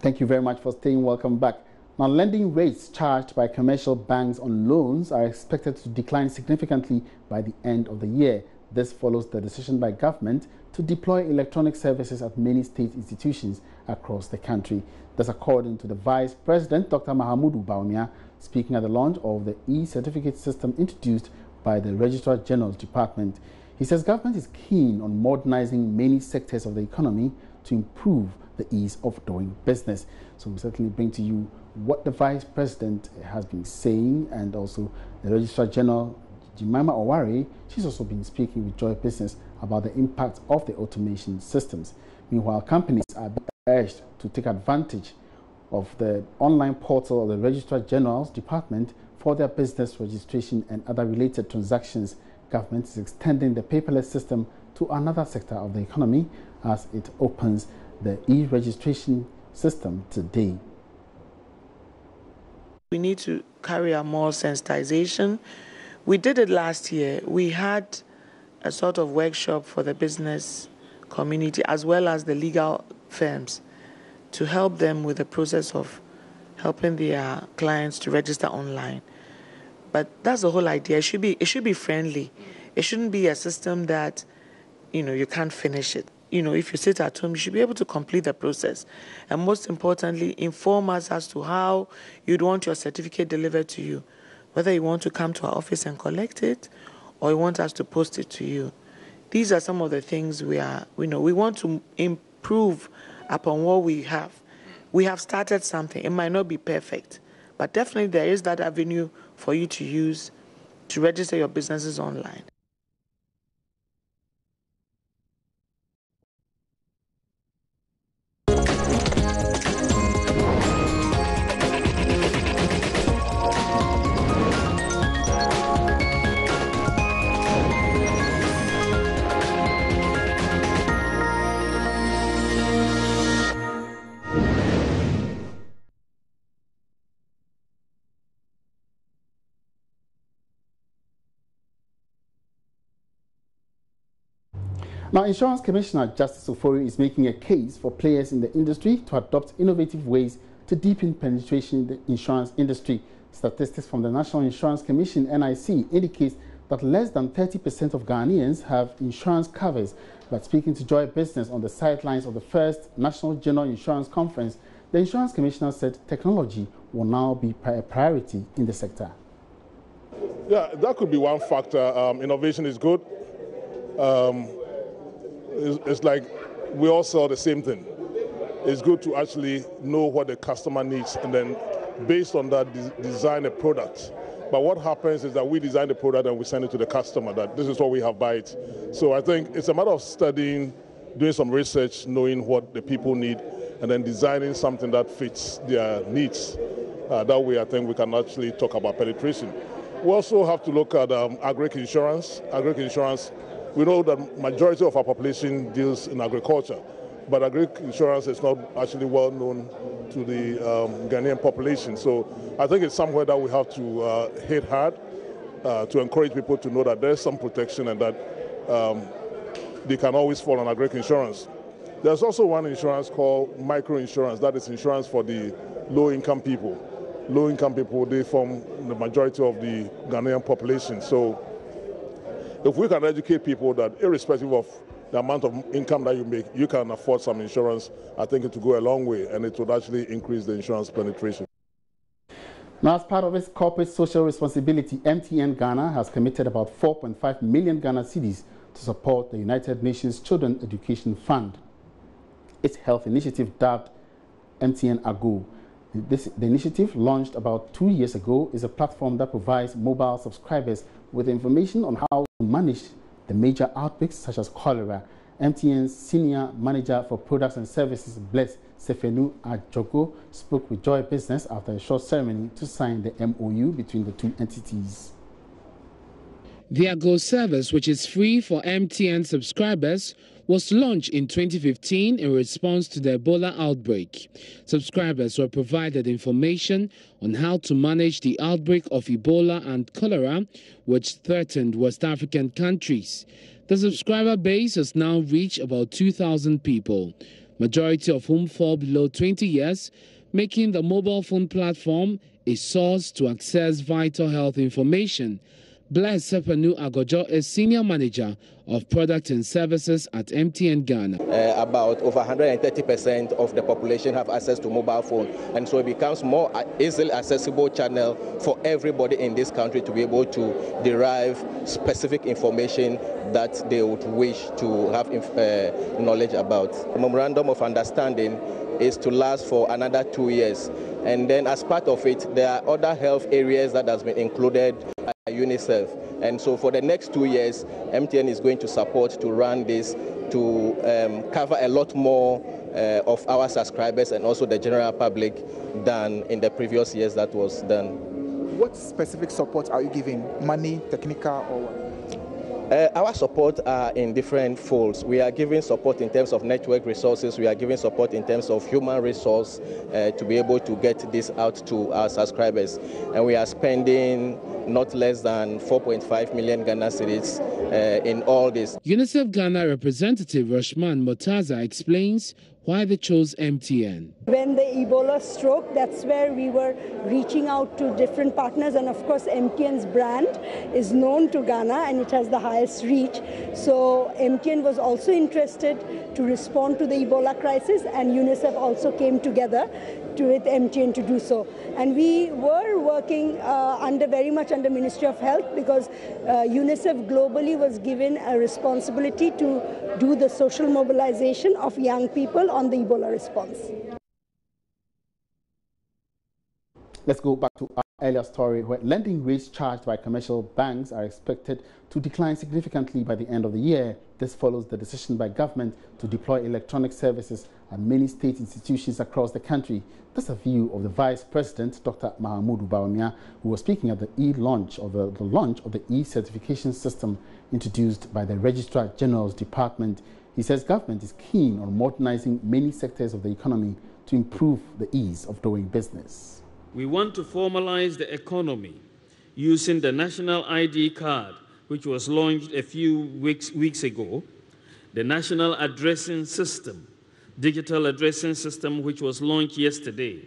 Thank you very much for staying. Welcome back. Now, lending rates charged by commercial banks on loans are expected to decline significantly by the end of the year. This follows the decision by government to deploy electronic services at many state institutions across the country. That's according to the Vice President, Dr. Mahamudu Bawumia, speaking at the launch of the e-certificate system introduced by the Registrar General's Department. He says government is keen on modernizing many sectors of the economy to improve the ease of doing business. So we'll certainly bring to you what the Vice President has been saying, and also the Registrar General, Jemima Oware. She's also been speaking with Joy Business about the impact of the automation systems. Meanwhile, companies are being urged to take advantage of the online portal of the Registrar General's Department for their business registration and other related transactions. Government is extending the paperless system to another sector of the economy as it opens the e-registration system today. We need to carry out more sensitization. We did it last year. We had a sort of workshop for the business community as well as the legal firms to help them with the process of helping their clients to register online. But that's the whole idea. It should be friendly. It shouldn't be a system that, you can't finish it. If you sit at home, you should be able to complete the process. And most importantly, inform us as to how you'd want your certificate delivered to you. Whether you want to come to our office and collect it, or you want us to post it to you. These are some of the things we want to improve upon what we have. We have started something. It might not be perfect, but definitely there is that avenue for you to use to register your businesses online. Now, Insurance Commissioner Justice Ofori is making a case for players in the industry to adopt innovative ways to deepen penetration in the insurance industry. Statistics from the National Insurance Commission, NIC, indicates that less than 30% of Ghanaians have insurance covers. But speaking to Joy Business on the sidelines of the first National General Insurance Conference, the Insurance Commissioner said technology will now be a priority in the sector. Yeah, that could be one factor. Innovation is good. It's like we all sell the same thing. It's good to actually know what the customer needs and then based on that design a product. But what happens is that we design the product and we send it to the customer that this is what we have buy it. So I think it's a matter of studying, doing some research, knowing what the people need, and then designing something that fits their needs. That way I think we can actually talk about penetration. We also have to look at agric insurance. Agric insurance, we know that majority of our population deals in agriculture, but agric insurance is not actually well known to the Ghanaian population. So I think it's somewhere that we have to hit hard to encourage people to know that there's some protection and that they can always fall on agric insurance. There's also one insurance called micro insurance, that is insurance for the low-income people. Low-income people, they form the majority of the Ghanaian population. So if we can educate people that irrespective of the amount of income that you make, you can afford some insurance, I think it will go a long way and it would actually increase the insurance penetration. Now, as part of its corporate social responsibility, MTN Ghana has committed about 4.5 million Ghana cedis to support the United Nations Children Education Fund. Its health initiative, dubbed MTN Ago. The initiative, launched about 2 years ago, is a platform that provides mobile subscribers with information on how to manage the major outbreaks such as cholera. MTN's Senior Manager for Products and Services, Bless Sefenu Ajogo, spoke with Joy Business after a short ceremony to sign the MOU between the two entities. The Ago service, which is free for MTN subscribers, was launched in 2015 in response to the Ebola outbreak. Subscribers were provided information on how to manage the outbreak of Ebola and cholera, which threatened West African countries. The subscriber base has now reached about 2,000 people. majority of whom fall below 20 years, making the mobile phone platform a source to access vital health information. Blaise Sepenu Agojo is Senior Manager of Product and Services at MTN Ghana. About over 130% of the population have access to mobile phone, and so it becomes more easily accessible channel for everybody in this country to be able to derive specific information that they would wish to have knowledge about. The Memorandum of Understanding is to last for another 2 years, and then as part of it, there are other health areas that has been included by UNICEF. And so for the next 2 years, MTN is going to support to run this to cover a lot more of our subscribers and also the general public than in the previous years that was done. What specific support are you giving? Money, technical, or what? Our support are in different folds. We are giving support in terms of network resources. We are giving support in terms of human resource to be able to get this out to our subscribers. And we are spending not less than 4.5 million Ghana cedis in all this. UNICEF Ghana representative Rashman Motaza explains why they chose MTN. When the Ebola struck, that's where we were reaching out to different partners, and of course MTN's brand is known to Ghana and it has the highest reach. So MTN was also interested to respond to the Ebola crisis, and UNICEF also came together with MTN to do so. And we were working very much under Ministry of Health, because UNICEF globally was given a responsibility to do the social mobilization of young people on the Ebola response. Let's go back to our earlier story, where lending rates charged by commercial banks are expected to decline significantly by the end of the year. This follows the decision by government to deploy electronic services at many state institutions across the country. That's a view of the Vice President, Dr. Mahamudu Bawumia, who was speaking at the launch of the e-certification system introduced by the Registrar General's Department. He says government is keen on modernizing many sectors of the economy to improve the ease of doing business. We want to formalize the economy using the National ID card, which was launched a few weeks ago, the National Addressing System, Digital Addressing System, which was launched yesterday,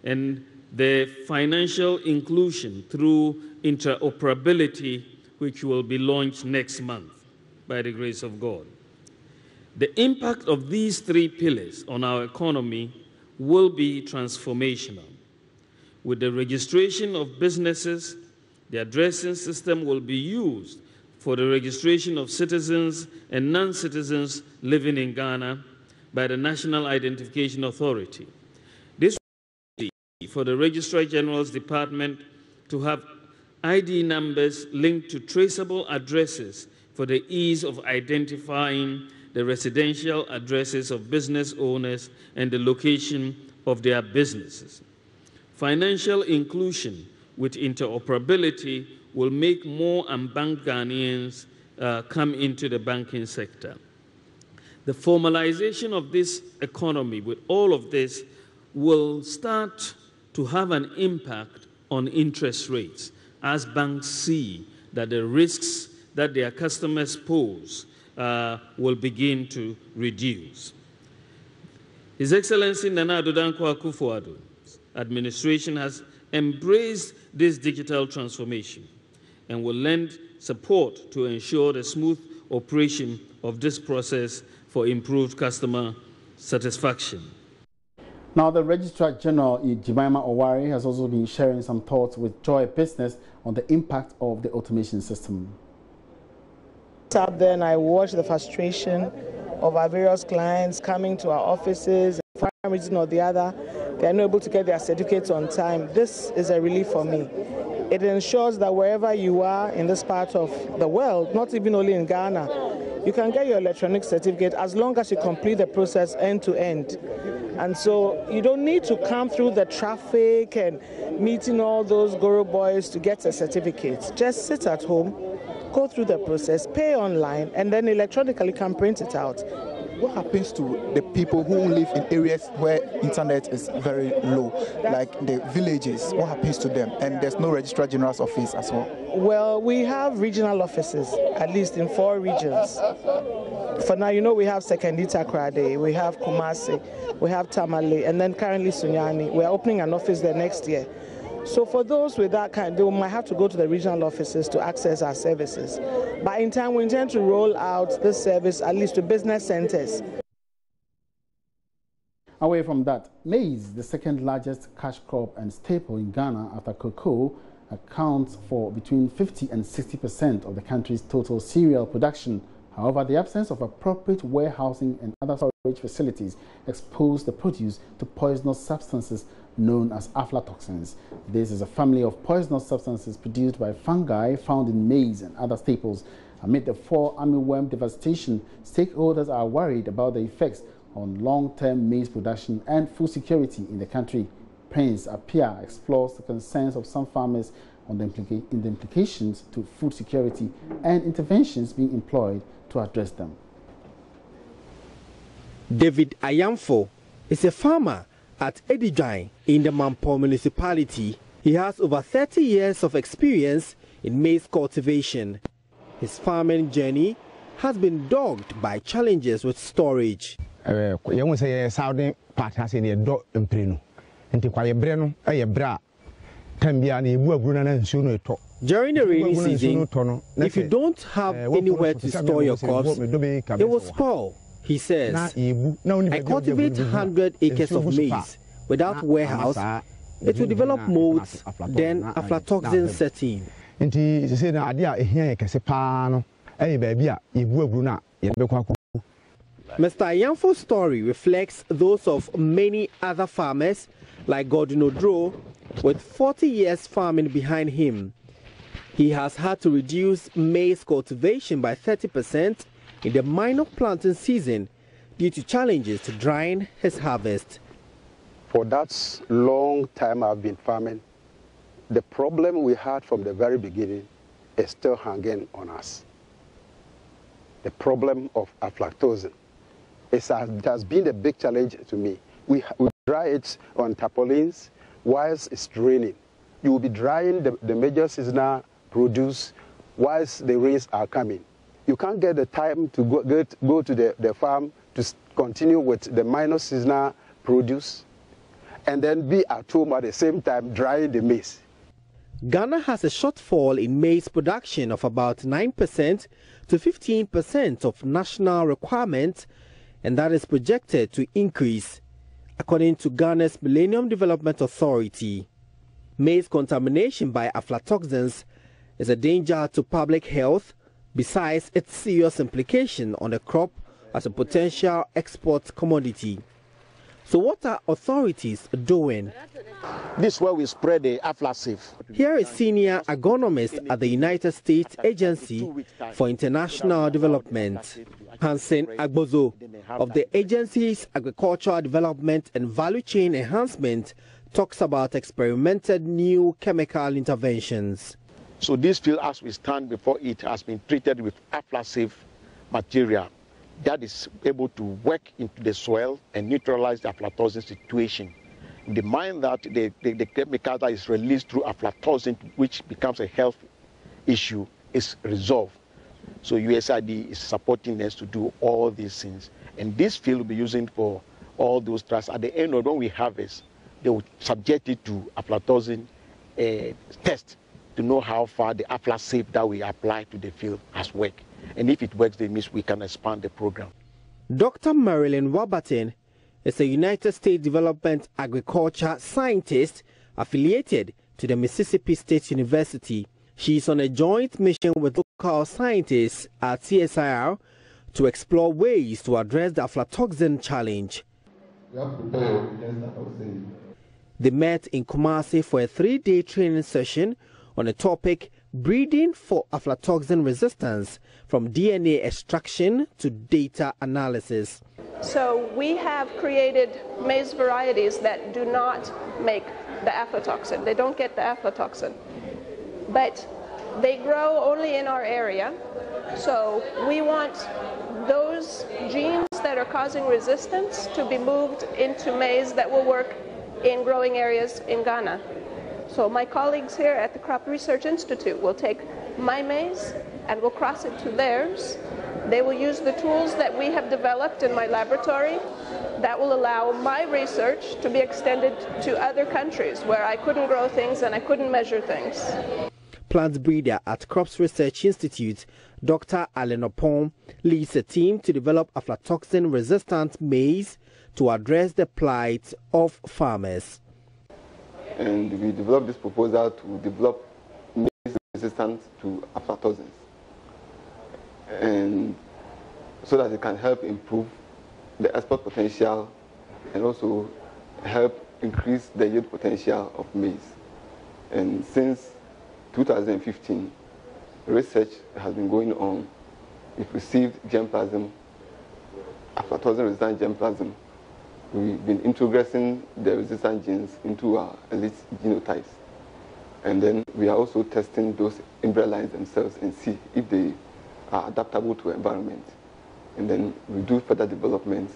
and the financial inclusion through interoperability, which will be launched next month, by the grace of God. The impact of these three pillars on our economy will be transformational. With the registration of businesses, the addressing system will be used for the registration of citizens and non-citizens living in Ghana by the National Identification Authority. This will be for the Registrar General's Department to have ID numbers linked to traceable addresses for the ease of identifying the residential addresses of business owners and the location of their businesses. Financial inclusion with interoperability will make more unbanked Ghanaians come into the banking sector. The formalization of this economy with all of this will start to have an impact on interest rates as banks see that the risks that their customers pose will begin to reduce. His Excellency Nana Addo Dankwa Akufo-Addo's administration has embraced this digital transformation and will lend support to ensure the smooth operation of this process for improved customer satisfaction. Now, the Registrar General, Jemima Owari, has also been sharing some thoughts with Joy Business on the impact of the automation system. Up there and I watch the frustration of our various clients coming to our offices, for one reason or the other, they are not able to get their certificates on time. This is a relief for me. It ensures that wherever you are in this part of the world, not even only in Ghana, you can get your electronic certificate as long as you complete the process end to end. And so you don't need to come through the traffic and meeting all those guru boys to get a certificate. Just sit at home, go through the process, pay online, and then electronically can print it out. what happens to the people who live in areas where internet is very low, like the villages? What happens to them? And there's no Registrar General's office as well. Well, we have regional offices, at least in 4 regions. For now, you know, we have Sekendita Krade, we have Kumasi, we have Tamale, and then currently Sunyani. We're opening an office there next year. So for those with that kind, they might have to go to the regional offices to access our services. But in time, we intend to roll out this service at least to business centers. Away from that, maize, the second largest cash crop and staple in Ghana after cocoa, accounts for between 50 and 60% of the country's total cereal production. However, the absence of appropriate warehousing and other storage facilities expose the produce to poisonous substances known as aflatoxins. This is a family of poisonous substances produced by fungi found in maize and other staples. Amid the fall armyworm devastation, stakeholders are worried about the effects on long-term maize production and food security in the country. Prince Apia explores the concerns of some farmers on the implications to food security and interventions being employed to address them. David Ayamfo is a farmer at Edidwan in the Mampo municipality. He has over 30 years of experience in maize cultivation. His farming journey has been dogged by challenges with storage. During the rainy season, if you don't have anywhere to store your crops, it will spoil, he says. I cultivate 100 acres of maize. Without warehouse, it will develop molds, then aflatoxins set in. Mr. Ayamfo's story reflects those of many other farmers like Gordon Odro, with 40 years farming behind him. He has had to reduce maize cultivation by 30% in the minor planting season due to challenges to drying his harvest. For that long time I've been farming, the problem we had from the very beginning is still hanging on us. The problem of aflatoxin. It has been a big challenge to me. We dry it on tarpaulins whilst it's raining. You will be drying the major seasonal produce whilst the rains are coming. You can't get the time to go to the farm to continue with the minor seasonal produce and then be at home at the same time drying the maize. Ghana has a shortfall in maize production of about 9% to 15% of national requirement, and that is projected to increase, according to Ghana's Millennium Development Authority. Maize contamination by aflatoxins is a danger to public health, besides its serious implication on the crop as a potential export commodity. So what are authorities doing? This is where we spread the aflasive. Here is senior agronomist at the United States Agency for International Development, Hansen Agbozo, of the agency's Agricultural Development and Value Chain Enhancement, talks about experimented new chemical interventions. So this field, as we stand before it, has been treated with aflasive material that is able to work into the soil and neutralize the aflatoxin situation. The mind that the chemical that is released through aflatoxin, which becomes a health issue, is resolved. So USAID is supporting us to do all these things. And this field will be using for all those trusts. At the end of when we harvest, they will subject it to aflatoxin test to know how far the aflasive that we apply to the field has worked. And if it works, that means we can expand the program. Dr. Marilyn Warburton is a United States Development Agriculture scientist affiliated to the Mississippi State University. She is on a joint mission with local scientists at CSIR to explore ways to address the aflatoxin challenge. They met in Kumasi for a 3-day training session on the topic breeding for aflatoxin resistance, from DNA extraction to data analysis. So we have created maize varieties that do not make the aflatoxin. They don't get the aflatoxin, but they grow only in our area. So we want those genes that are causing resistance to be moved into maize that will work in growing areas in Ghana. So my colleagues here at the Crop Research Institute will take my maize and will cross it to theirs. They will use the tools that we have developed in my laboratory that will allow my research to be extended to other countries where I couldn't grow things and I couldn't measure things. Plant breeder at Crops Research Institute, Dr. Alan Opon, leads a team to develop aflatoxin-resistant maize to address the plight of farmers. And we developed this proposal to develop maize resistant to aflatoxins, and so that it can help improve the export potential and also help increase the yield potential of maize. And since 2015, research has been going on. We've received germplasm, aflatoxin-resistant germplasm. We've been introgressing the resistant genes into our elite genotypes. And then we are also testing those embryo lines themselves and see if they are adaptable to environment. And then we do further developments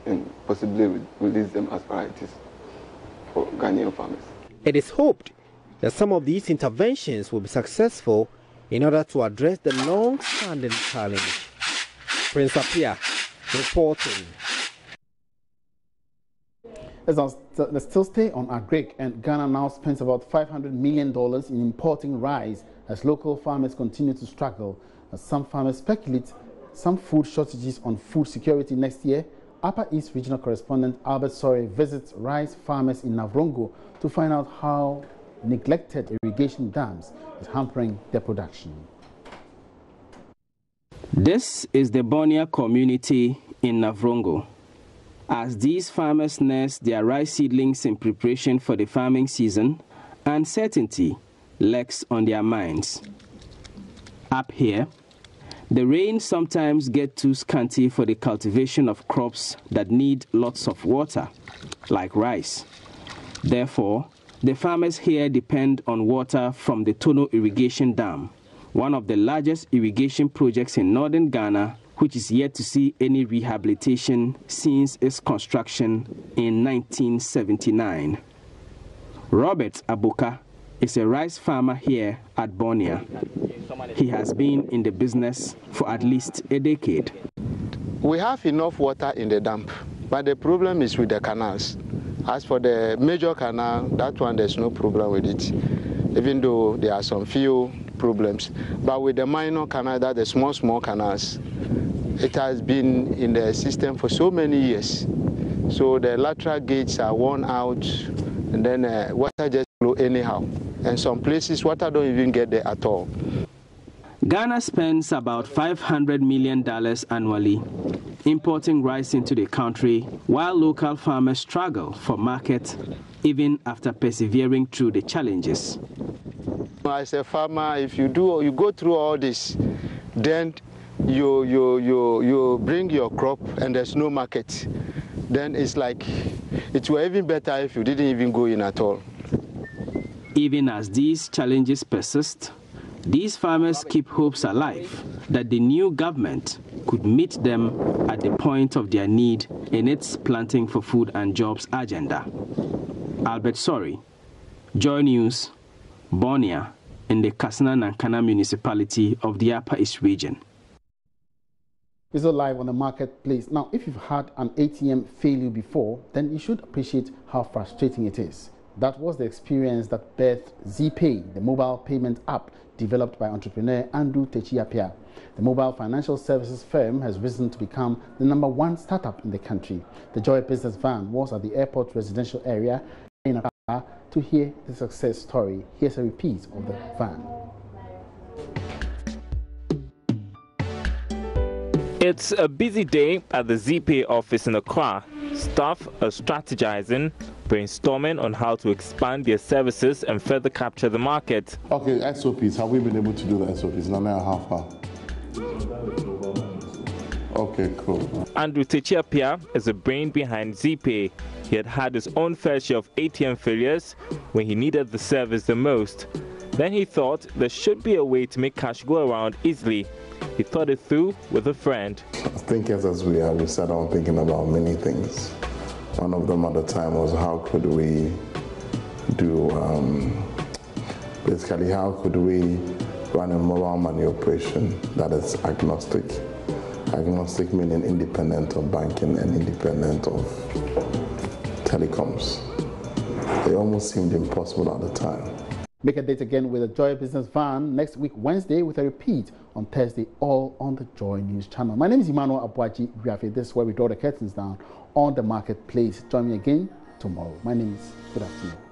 and possibly release them as varieties for Ghanaian farmers. It is hoped that some of these interventions will be successful in order to address the long-standing challenge. Prince Apia reporting. Let's still stay on agric, and Ghana now spends about $500 million in importing rice as local farmers continue to struggle. As some farmers speculate some food shortages on food security next year, Upper East Regional Correspondent Albert Sorry visits rice farmers in Navrongo to find out how neglected irrigation dams is hampering their production. This is the Bonia community in Navrongo. As these farmers nurse their rice seedlings in preparation for the farming season, uncertainty lurks on their minds. Up here, the rain sometimes gets too scanty for the cultivation of crops that need lots of water, like rice. Therefore, the farmers here depend on water from the Tono Irrigation Dam, one of the largest irrigation projects in northern Ghana, which is yet to see any rehabilitation since its construction in 1979. Robert Abuka is a rice farmer here at Bonia. He has been in the business for at least a decade. We have enough water in the dam, but the problem is with the canals. As for the major canal, that one there's no problem with it, even though there are some few problems. But with the minor canal, that the small canals, it has been in the system for so many years. So the lateral gates are worn out, and then water just flow anyhow. And some places, water don't even get there at all. Ghana spends about $500 million annually importing rice into the country, while local farmers struggle for market even after persevering through the challenges. As a farmer, if you go through all this, then you bring your crop and there's no market, then it's like it were even better if you didn't even go in at all. Even as these challenges persist, these farmers keep hopes alive that the new government could meet them at the point of their need in its Planting for Food and Jobs agenda. Albert Sorry, Joy News, Bonia, in the Kasana-Nankana municipality of the Upper East region. It's all live on the marketplace. Now, if you've had an ATM fail you before, then you should appreciate how frustrating it is. That was the experience that birthed ZPay, the mobile payment app developed by entrepreneur Andrew Techiapia. The mobile financial services firm has risen to become the #1 startup in the country. The Joy Business van was at the airport residential area in Accra to hear the success story. Here's a repeat of the van. It's a busy day at the ZPay office in Accra. Staff are strategizing, brainstorming on how to expand their services and further capture the market. Okay, SOPs. Have we been able to do the SOPs? No matter how far. Okay, cool. Andrew Techiapia is the brain behind ZPay. He had had his own fair share of ATM failures when he needed the service the most. Then he thought there should be a way to make cash go around easily. He thought it through with a friend. thinkers as we are, we sat down thinking about many things. One of them at the time was how could we do, basically how could we run a mobile money operation that is agnostic. Agnostic meaning independent of banking and independent of telecoms. It almost seemed impossible at the time. Make a date again with the Joy Business Van next week, Wednesday, with a repeat on Thursday, all on the Joy News channel. My name is Emmanuel Abuaji Riafe. This is where we draw the curtains down on the marketplace. Join me again tomorrow. My name is Good afternoon.